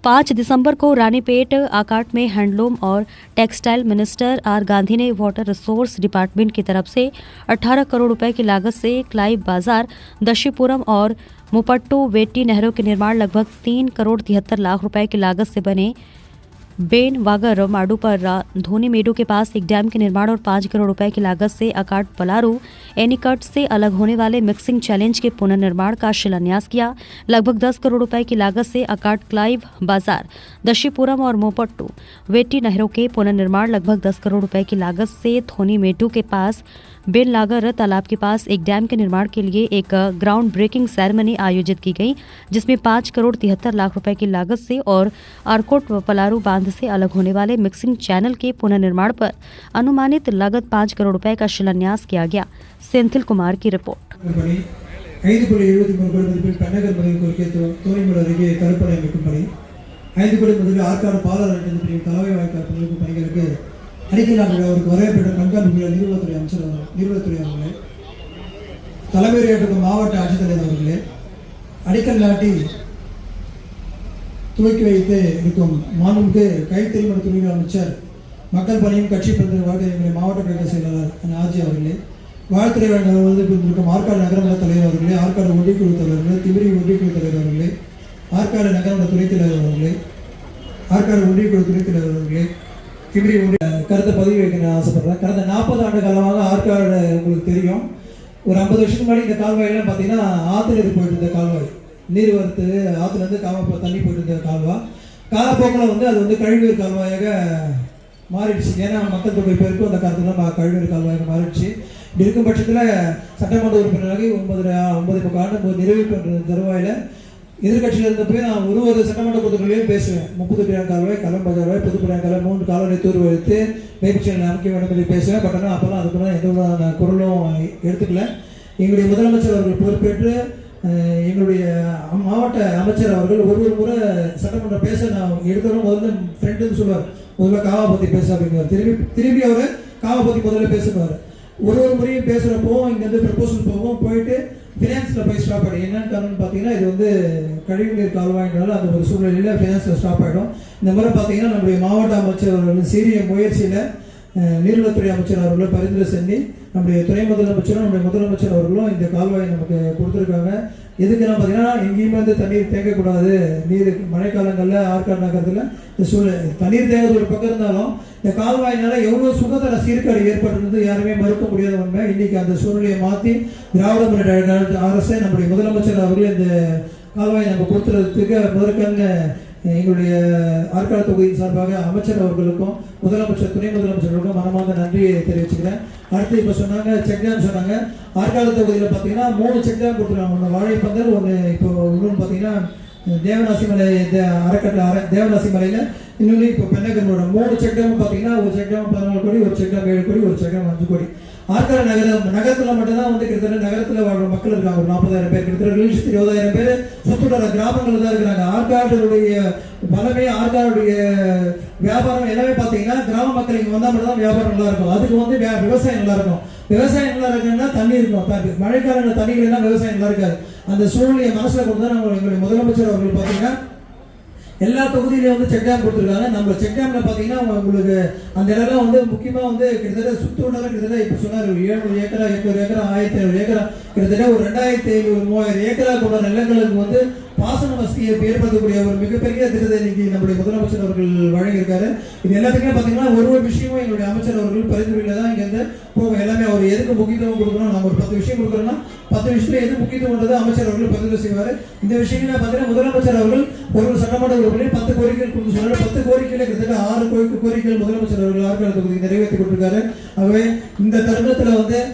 5 दिसंबर को रानीपेट आकाट में हैंडलूम और टेक्सटाइल मिनिस्टर आर गांधी ने वाटर रिसोर्स डिपार्टमेंट की तरफ से 18 करोड़ रुपए की लागत से क्लाइव बाजार, दशीपुरम और मुपट्टू वेट्टी नहरों के निर्माण लगभग 3 करोड़ 73 लाख रुपए की लागत से बने बेन वागर माडू पर धोनी मेडू के पास एक डैम के निर्माण और 5 करोड़ रुपए की लागत से अकाट पलारू एनीकट से अलग होने वाले मिक्सिंग चैलेंज के पुनर्निर्माण का शिलान्यास किया। लगभग 10 करोड़ रुपए की लागत से अकाट क्लाइव बाजार, दशीपुरम और मोपट्टू वेट्टी नहरों के पुनर्निर्माण, लगभग 10 करोड़ रुपए की लागत से धोनी मेडू के पास बेन लागर तालाब के पास एक डैम के निर्माण के लिए एक ग्राउंड ब्रेकिंग सेरेमनी आयोजित की गई, जिसमें 5 करोड़ 73 लाख रुपए की लागत से और आरकोट पलारू बांध से अलग होने वाले मिक्सिंग चैनल के पुनर्निर्माण पर अनुमानित लागत 5 करोड़ रुपए का शिलान्यास किया गया। सेंथिल कुमार की रिपोर्ट। அடிக்கல் அவருக்கு வரவேற்பட்ட கண்காணிப்பு நீர்வளத்துறை அவர்களே, தலைமையேற்றுக்கும் மாவட்ட ஆட்சித்தலைவர் அவர்களே, அடிக்கல் நாட்டி துவக்கி வைத்து இருக்கும் மாண்புமிகு கைத்தறி மற்றும் துணிகள் அமைச்சர், மக்கள் பணியும் கட்சி பிரதிநிதி வாழ்க்கை எங்களுடைய மாவட்ட கழக செயலாளர் ஆர்ஜி அவர்களே, வாழ்த்துறை இருக்கும் ஆற்காடு நகரமன்ற தலைவர் அவர்களே, ஆற்காடு ஒன்றியக்குழு தலைவர்களே, திமிரி ஒன்றியக்குழு தலைவர் அவர்களே, ஆற்காடு நகரமன்ற துணைத் தலைவர் அவர்களே, ஆற்காடு ஒன்றியக்குழு துணைத் தலைவர் அவர்களே, திமிரி ஒன்றிய கருத்தை பதிவு வைக்க ஆசைப்படுறேன். கடந்த 40 ஆண்டு காலமாக ஆற்காடு உங்களுக்கு தெரியும். ஒரு 50 வருஷத்துக்கு முன்னாடி இந்த கால்வாயெல்லாம் பார்த்தீங்கன்னா ஆற்றுல போயிட்டு இருந்த கால்வாய், நீர் வரத்து ஆற்றுலேருந்து தண்ணி போயிட்டு இருந்த கால்வாய் காலப்போக்கில் அது கழிவுநீர் கால்வாயாக மாறிடுச்சு. ஏன்னா மக்கள் தொகை பெருக்கும் அந்த காலத்தில் கழிவுநீர் கால்வாயாக மாறிடுச்சு. இப்படி இருக்கும் பட்சத்தில் சட்டமன்ற உறுப்பினராகி 9 ஆண்டு நிறைவு பெற்ற தருவாயில் எதிர்கட்சியில் இருந்தப்போ நான் ஒரு சட்டமன்ற கூட்டத்திலையும் பேசுவேன். 30 கால்வாய், கலம் பஜார்வாய், புதுப்படியான் கால்வாய், 3 கால்வாய் தூர் வைத்து மேய்ச்சல் அமைக்க வேண்டும் என்று பேசுவேன். பட் ஆனால் அப்போல்லாம் அதுக்குள்ள எந்த விதமான குரலும் எடுத்துக்கல. எங்களுடைய முதலமைச்சர் அவர்கள் பொறுப்பேற்று எங்களுடைய மாவட்ட அமைச்சர் அவர்கள் ஒரு முறை சட்டமன்றம் பேச நான் எடுத்தவரும் முதல்ல ஃப்ரெண்டுன்னு சொல்லுவார், முதல்ல காவா பற்றி பேச அப்படிங்குவார். திரும்பி அவர் காவா பற்றி முதல்ல பேசுவார். ஒரு முறையும் பேசுகிறப்போ இங்கேருந்து ப்ரப்போசல் போயிட்டு ஃபினான்ஸில் போய் ஸ்டாப் ஆகிடும். என்னென்னு காரணம்னு பார்த்தீங்கன்னா இது கழிவுநீர் கால்வாய்னால அந்த ஒரு சூழ்நிலையில் ஃபினான்ஸில் ஸ்டாப் ஆகிடும். இந்த முறை பார்த்தீங்கன்னா நம்முடைய மாவட்ட அமைச்சர் அவர்கள் சீரிய முயற்சியில் நீர்வளத்துறை அமைச்சர் அவர்களும் பரிந்துரை செஞ்சு நம்முடைய துணை முதலமைச்சரும் நம்முடைய முதலமைச்சர் அவர்களும் இந்த கால்வாயை நமக்கு கொடுத்துருக்காங்க. எதுக்குன்னா பார்த்தீங்கன்னா எங்கேயுமே தண்ணீர் தேங்கக்கூடாது. நீர் மழைக்காலங்களில் ஆற்காடு நகரத்தில் இந்த தண்ணீர் தேங்கிறது ஒரு பக்கம் இருந்தாலும் இந்த கால்வாயினால எவ்வளோ சுகாதார சீர்கேடு ஏற்பட்டிருந்தது யாருமே மறுக்க முடியாத உண்மை. இன்னைக்கு அந்த சூழ்நிலையை மாற்றி திராவிட முன்னேற்ற அரசை நம்முடைய முதலமைச்சர் அவர்கள் இந்த கால்வாயை நம்ம கொடுத்துறதுக்கு முதற்கன்னு எங்களுடைய ஆற்காடு தொகுதியின் சார்பாக அமைச்சர் அவர்களுக்கும் முதலமைச்சர் துணை முதலமைச்சர்களுக்கும் மனமார்ந்த நன்றியை தெரிவிச்சுக்கிறேன். அடுத்து இப்போ சொன்னாங்க செக் டேம் சொன்னாங்க. ஆற்காடு தொகுதியில் பார்த்தீங்கன்னா 3 செக் டேம் கொடுத்துருக்காங்க. ஒன்று வாழைப்பந்தல், ஒன்று இப்போ இன்னொன்று பார்த்தீங்கன்னா தேவநாசி மலை அறக்கட்டளை தேவநாசி மலையில், இன்னொன்று இப்போ பெண்ணகரோட 3 செக் டேம் பார்த்தீங்கன்னா ஒரு செக் டேம் 14 கோடி, ஒரு செக் டேம் 7 கோடி, ஒரு செக் டேம் 5 கோடி. ஆற்காடு நகரத்தில் மட்டும்தான் கிட்டத்தட்ட நகரத்தில் வாழ்ற மக்கள் இருக்காங்க ஒரு 40,000 பேர், கிட்டத்தட்ட 20,000 பேர் சுற்றுலா கிராமங்கள் தான் இருக்கிறாங்க. ஆற்காடுடைய பலமே ஆற்காடுடைய வியாபாரம் எல்லாமே பார்த்தீங்கன்னா கிராம மக்கள் இங்கே வந்தால் மட்டும் தான் வியாபாரம் நல்லா இருக்கும். அதுக்கு விவசாயம் நல்லா இருக்கும். விவசாயம் நல்லா இருக்குன்னா தண்ணி இருக்கும். மழைக்கால தண்ணிகள் எல்லாம் விவசாயம் நல்லா இருக்காது. அந்த சூழ்நிலையை மனசில் கொண்டு தான் நம்ம எங்களுடைய முதலமைச்சர் அவர்கள் பார்த்தீங்கன்னா எல்லா தொகுதியிலையும் செக் டேம் கொடுத்துருக்காங்க. நம்ம செக் டேம்ல பார்த்தீங்கன்னா உங்களுக்கு அந்த இடம்லாம் முக்கியமாக கிட்டத்தட்ட சுற்றுவட்டாரம் கிட்டத்தட்ட இப்போ சொன்னார் 700 ஏக்கரா 800 ஏக்கரா 1500 ஏக்கரா கிட்டத்தட்ட ஒரு 2500 3000 ஏக்கரா கொண்ட நிலங்களுக்கு பாசன வசதியை ஏற்படுத்தக்கூடிய ஒரு மிகப்பெரிய திட்டத்தை இன்னைக்கு நம்முடைய முதலமைச்சர் அவர்கள் வழங்கியிருக்காரு. இது எல்லாத்துக்குமே பார்த்தீங்கன்னா ஒரு விஷயமும் எங்களுடைய அமைச்சர் அவர்கள் பரிந்துரையில் தான் இங்கேருந்து போகும். எல்லாமே அவர் எதுக்கு முக்கியத்துவம் கொடுக்கணும், நம்ம ஒரு 10 விஷயம் கொடுக்குறோம்னா 10 விஷயத்துல எது முக்கியத்துவம் கொண்டது அமைச்சர் அவர்கள் பரிந்துரை செய்வார். இந்த விஷயங்களை பார்த்தீங்கன்னா முதலமைச்சர் அவர்கள் ஒரு சட்டமன்ற உறுப்பினர் 10 கோரிக்கைகள் கொடுத்து சொன்னார். 10 கோரிக்கையில் கிட்டத்தட்ட 6 கோரிக்கைகள் முதலமைச்சர் அவர்கள் ஆற்காடு தொகுதிக்கு நிறைவேற்றி கொடுத்திருக்காரு. ஆகவே இந்த தருணத்தில்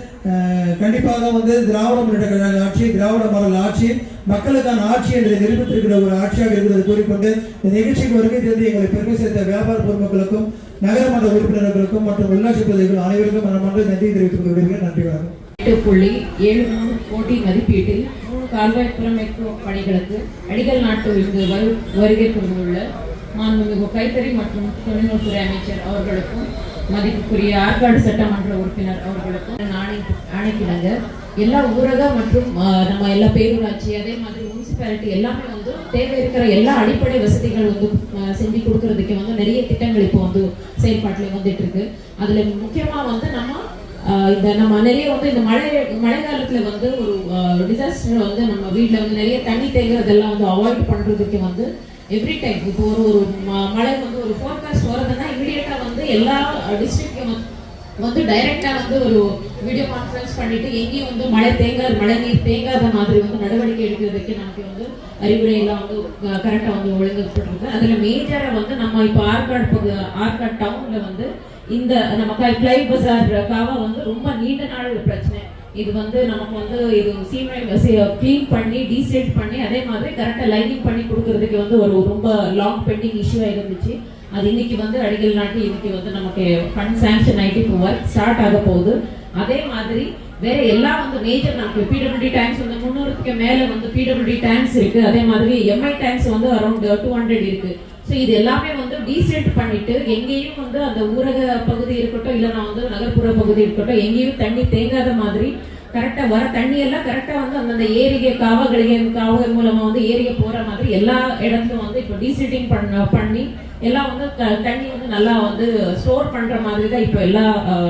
கண்டிப்பாக திராவிட முன்னேற்ற கழக ஆட்சி, திராவிட மாடல் ஆட்சி, மக்களுக்கான ஆட்சி என்று நிரூபித்திருக்கிற ஒரு ஆட்சியாக இருக்கிறது கூறிக்கொண்டு இந்த நிகழ்ச்சிக்கு வருகை தந்து எங்களை பெருமை சேர்த்த வியாபார பொதுமக்களுக்கும் நகரமன்ற உறுப்பினர்களுக்கும் மற்றும் உள்ளாட்சி பிரதிகளுக்கும் அனைவருக்கும் மனமார்ந்த நன்றி தெரிவித்துக் கொள்கிறேன். நன்றி. 8.73 கோடி மதிப்பீட்டில் கால்வாய் புறமைப்பு பணிகளுக்கு அடிக்கல் நாட்டு இங்கு வருகை புரிந்துள்ள மாண்புமிகு கைத்தறி மற்றும் தொழில்நுட்பத்துறை அமைச்சர் அவர்களுக்கும் மதிப்புக்குரிய ஆற்காடு சட்டமன்ற உறுப்பினர் அவர்களுக்கும் ஆணைக்கிணங்க எல்லா ஊரக மற்றும் நம்ம எல்லா பேரூராட்சி அதே மாதிரி முனிசிபாலிட்டி எல்லாமே வந்து தேவை இருக்கிற எல்லா அடிப்படை வசதிகள் வந்து செஞ்சு கொடுக்கறதுக்கு வந்து நிறைய திட்டங்கள் இப்போ வந்து செயல்பாட்டில் வந்துட்டு இருக்கு. அதுல முக்கியமா வந்து நம்ம நிறைய வந்து இந்த மழை காலத்துல வந்து ஒரு டிசாஸ்டர் வந்து நம்ம வீட்டில் வந்து நிறைய தண்ணி தேங்குறதெல்லாம் வந்து அவாய்ட் பண்றதுக்கு வந்து எவ்ரி டைம் இப்போ ஒரு மழை வந்து ஒரு ஃபோர்காஸ்ட் வருதுன்னா இமீடியட்டா வந்து எல்லா டிஸ்ட்ரிக்ட்டும் வந்து டைரக்டா வந்து ஒரு வீடியோ கான்ஃபரன்ஸ் பண்ணிட்டு எங்கேயும் வந்து மழை நீர் தேங்காத மாதிரி வந்து நடவடிக்கை எடுக்கிறதுக்கு நமக்கு வந்து அறிவுரை எல்லாம் வந்து கரெக்டா வந்து ஒழுங்கப்பட்டிருக்கு. அதுல மேஜரா வந்து நம்ம இப்போ ஆற்காடு டவுன்ல வந்து இந்த நம்ம கிளைவ் பஜார் காவா வந்து ரொம்ப நீண்ட நாள் பிரச்சனை. இது வந்து நமக்கு வந்து இது கிளீன் பண்ணி டீசைட் பண்ணி அதே மாதிரி கரெக்டா லைனிங் பண்ணி கொடுக்கறதுக்கு வந்து ஒரு ரொம்ப லாங் பெண்டிங் இஷ்யூவா இருந்துச்சு. அது இன்னைக்கு வந்து அடிக்கல் நாட்டி இன்னைக்கு வந்து நமக்கு ஃபண்ட் சாங்ஷன் ஆகிட்டு இப்போ ஒர்க் ஸ்டார்ட் ஆக போகுது. அதே மாதிரி வேற எல்லாம் வந்து மேஜர் நமக்கு பிடபிள்யூடி டேங்க்ஸ் வந்து 300க்கு மேல வந்து பிடபிள்யூடி டேங்க்ஸ் இருக்கு. அதே மாதிரி எம்ஐ டேங்க்ஸ் வந்து அரௌண்ட் 200 இருக்கு. ஸோ இது எல்லாமே வந்து டீசென்ட் பண்ணிட்டு எங்கேயும் வந்து அந்த ஊரக பகுதி இருக்கட்டும் இல்லைன்னா வந்து நகர்ப்புற பகுதி இருக்கட்டும் எங்கேயும் தண்ணி தேங்காத மாதிரி கரெக்டா வர தண்ணி எல்லாம் கரெக்டா வந்து அந்தந்த ஏரிகை காவகை மூலமா வந்து ஏரியை போற மாதிரி எல்லா இடத்துலும் வந்து இப்போ டீசெட்டிங் பண்ணி எல்லாம் வந்து தண்ணி வந்து நல்லா வந்து ஸ்டோர் பண்ற மாதிரி தான் இப்போ எல்லா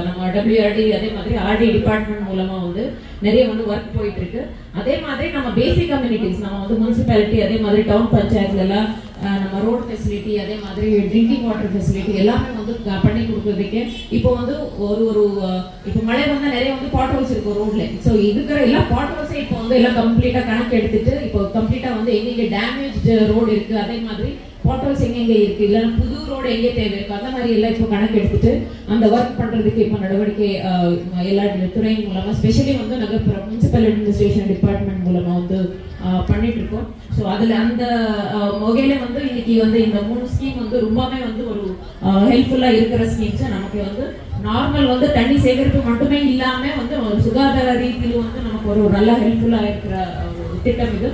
நம்ம WRD அதே மாதிரி RD டிபார்ட்மெண்ட் மூலமா வந்து நிறைய வந்து ஒர்க் போயிட்டு இருக்கு. அதே மாதிரி நம்ம பேசிக் கம்யூனிட்டிஸ் நம்ம வந்து முனிசிபாலிட்டி அதே மாதிரி டவுன் பஞ்சாயத்துல எல்லாம் நம்ம ரோட் ஃபெசிலிட்டி அதே மாதிரி ட்ரிங்கிங் வாட்டர் ஃபெசிலிட்டி எல்லாமே வந்து பண்ணி கொடுக்கறதுக்கு இப்போ வந்து இப்போ மழை வந்தா நிறைய வந்து பாட் ஹவுஸ் இருக்கு ரோட்ல. ஸோ இருக்கிற எல்லா பாட் ஹவுஸை இப்போ வந்து எல்லாம் கம்ப்ளீட்டா கணக்கு எடுத்துட்டு இப்போ கம்ப்ளீட்டா வந்து எங்க டேமேஜ் ரோடு இருக்கு அதே மாதிரி பாட்டோல்ஸ் எங்கெங்க இருக்கு இல்லைன்னா புது ரோடு எங்கே தேவை இருக்கு அந்த மாதிரி எல்லாம் இப்போ கணக்கு எடுத்துட்டு அந்த ஒர்க் பண்றதுக்கு இப்போ நடவடிக்கை எல்லா துறையின் மூலமா ஸ்பெஷலி வந்து நகர்ப்புற முனிசிபல் அட்மினிஸ்ட்ரேஷன் டிபார்ட்மெண்ட் மூலமா வந்து பண்ணிட்டு இருக்கோம். ஸோ அதுல அந்த வகையில வந்து இன்னைக்கு வந்து இந்த 3 ஸ்கீம் வந்து ரொம்பவே வந்து ஒரு ஹெல்ப்ஃபுல்லா இருக்கிற ஸ்கீம்ஸ். நமக்கு வந்து நார்மல் வந்து தண்ணி சேகரிப்பு மட்டுமே இல்லாம வந்து ஒரு சுகாதார ரீதியிலும் வந்து நமக்கு ஒரு நல்ல ஹெல்ப்ஃபுல்லா இருக்கிற திட்டம் இது.